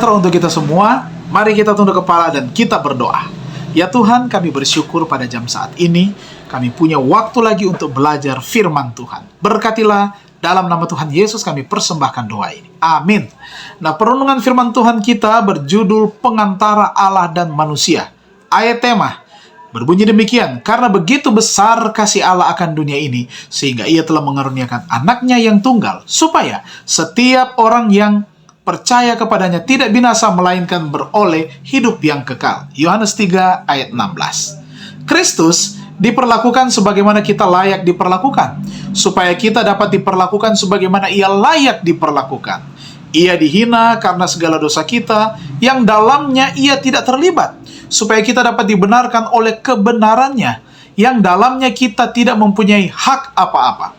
sejahtera untuk kita semua. Mari kita tunduk kepala dan kita berdoa. Ya Tuhan, kami bersyukur pada jam saat ini kami punya waktu lagi untuk belajar firman Tuhan. Berkatilah, dalam nama Tuhan Yesus kami persembahkan doa ini. Amin. Nah, perenungan firman Tuhan kita berjudul Pengantara Allah dan Manusia. Ayat tema berbunyi demikian, karena begitu besar kasih Allah akan dunia ini, sehingga ia telah mengaruniakan anaknya yang tunggal, supaya setiap orang yang percaya kepadanya tidak binasa, melainkan beroleh hidup yang kekal. Yohanes 3 ayat 16. Kristus diperlakukan sebagaimana kita layak diperlakukan, supaya kita dapat diperlakukan sebagaimana ia layak diperlakukan. Ia dihina karena segala dosa kita, yang dalamnya ia tidak terlibat, supaya kita dapat dibenarkan oleh kebenarannya, yang dalamnya kita tidak mempunyai hak apa-apa.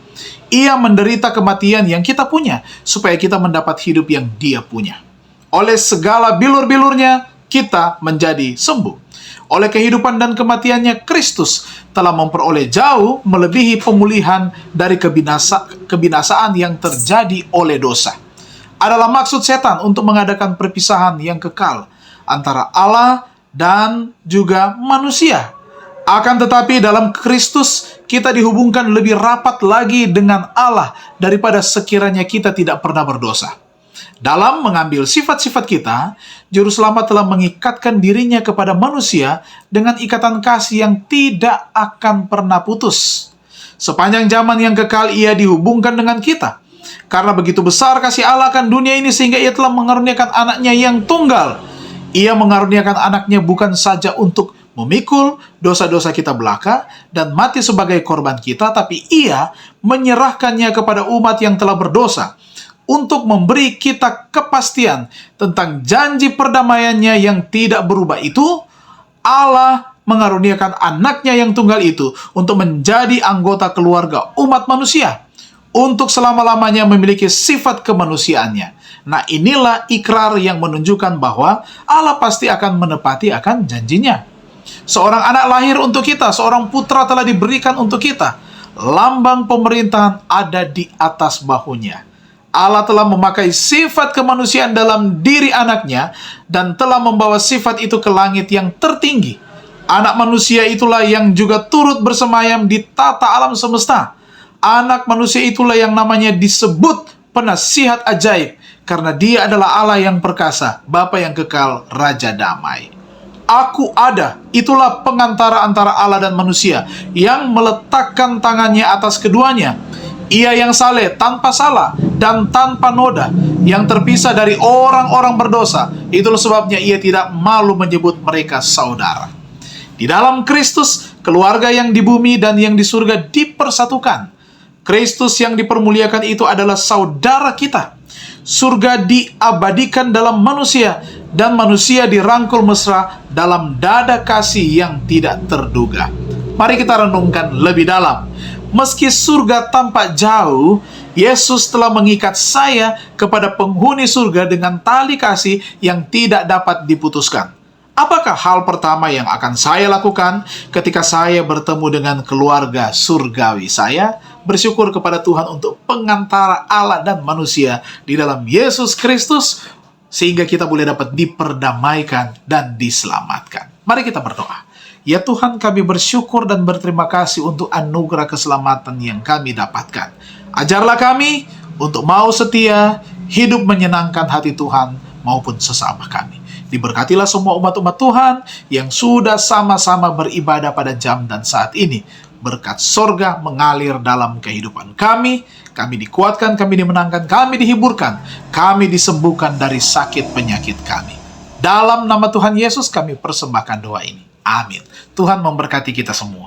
Ia menderita kematian yang kita punya, supaya kita mendapat hidup yang dia punya. Oleh segala bilur-bilurnya, kita menjadi sembuh. Oleh kehidupan dan kematiannya, Kristus telah memperoleh jauh melebihi pemulihan dari kebinasaan yang terjadi oleh dosa. Adalah maksud setan untuk mengadakan perpisahan yang kekal antara Allah dan juga manusia. Akan tetapi dalam Kristus kita dihubungkan lebih rapat lagi dengan Allah daripada sekiranya kita tidak pernah berdosa. Dalam mengambil sifat-sifat kita, Juru Selamat telah mengikatkan dirinya kepada manusia dengan ikatan kasih yang tidak akan pernah putus. Sepanjang zaman yang kekal ia dihubungkan dengan kita. Karena begitu besar kasih Allah akan dunia ini, sehingga ia telah mengaruniakan anaknya yang tunggal. Ia mengaruniakan anaknya bukan saja untuk memikul dosa-dosa kita belaka dan mati sebagai korban kita, tapi ia menyerahkannya kepada umat yang telah berdosa untuk memberi kita kepastian tentang janji perdamaiannya yang tidak berubah itu. Allah mengaruniakan anaknya yang tunggal itu untuk menjadi anggota keluarga umat manusia, untuk selama-lamanya memiliki sifat kemanusiaannya. Nah, inilah ikrar yang menunjukkan bahwa Allah pasti akan menepati akan janjinya. Seorang anak lahir untuk kita, seorang putra telah diberikan untuk kita. Lambang pemerintahan ada di atas bahunya. Allah telah memakai sifat kemanusiaan dalam diri anaknya dan telah membawa sifat itu ke langit yang tertinggi. Anak manusia itulah yang juga turut bersemayam di tata alam semesta. Anak manusia itulah yang namanya disebut penasihat ajaib, karena dia adalah Allah yang perkasa, Bapa yang kekal, Raja damai. Aku ada, itulah pengantara antara Allah dan manusia, yang meletakkan tangannya atas keduanya. Ia yang saleh, tanpa salah, dan tanpa noda, yang terpisah dari orang-orang berdosa. Itulah sebabnya ia tidak malu menyebut mereka saudara. Di dalam Kristus, keluarga yang di bumi dan yang di surga dipersatukan. Kristus yang dipermuliakan itu adalah saudara kita. Surga diabadikan dalam manusia, dan manusia dirangkul mesra dalam dada kasih yang tidak terduga. Mari kita renungkan lebih dalam. Meski surga tampak jauh, Yesus telah mengikat saya kepada penghuni surga dengan tali kasih yang tidak dapat diputuskan. Apakah hal pertama yang akan saya lakukan ketika saya bertemu dengan keluarga surgawi saya? Bersyukur kepada Tuhan untuk pengantara Allah dan manusia di dalam Yesus Kristus, sehingga kita boleh dapat diperdamaikan dan diselamatkan. Mari kita berdoa. Ya Tuhan, kami bersyukur dan berterima kasih untuk anugerah keselamatan yang kami dapatkan. Ajarlah kami untuk mau setia, hidup menyenangkan hati Tuhan maupun sesama kami. Diberkatilah semua umat-umat Tuhan yang sudah sama-sama beribadah pada jam dan saat ini. Berkat sorga mengalir dalam kehidupan kami. Kami dikuatkan, kami dimenangkan, kami dihiburkan, kami disembuhkan dari sakit penyakit kami. Dalam nama Tuhan Yesus kami persembahkan doa ini. Amin. Tuhan memberkati kita semua.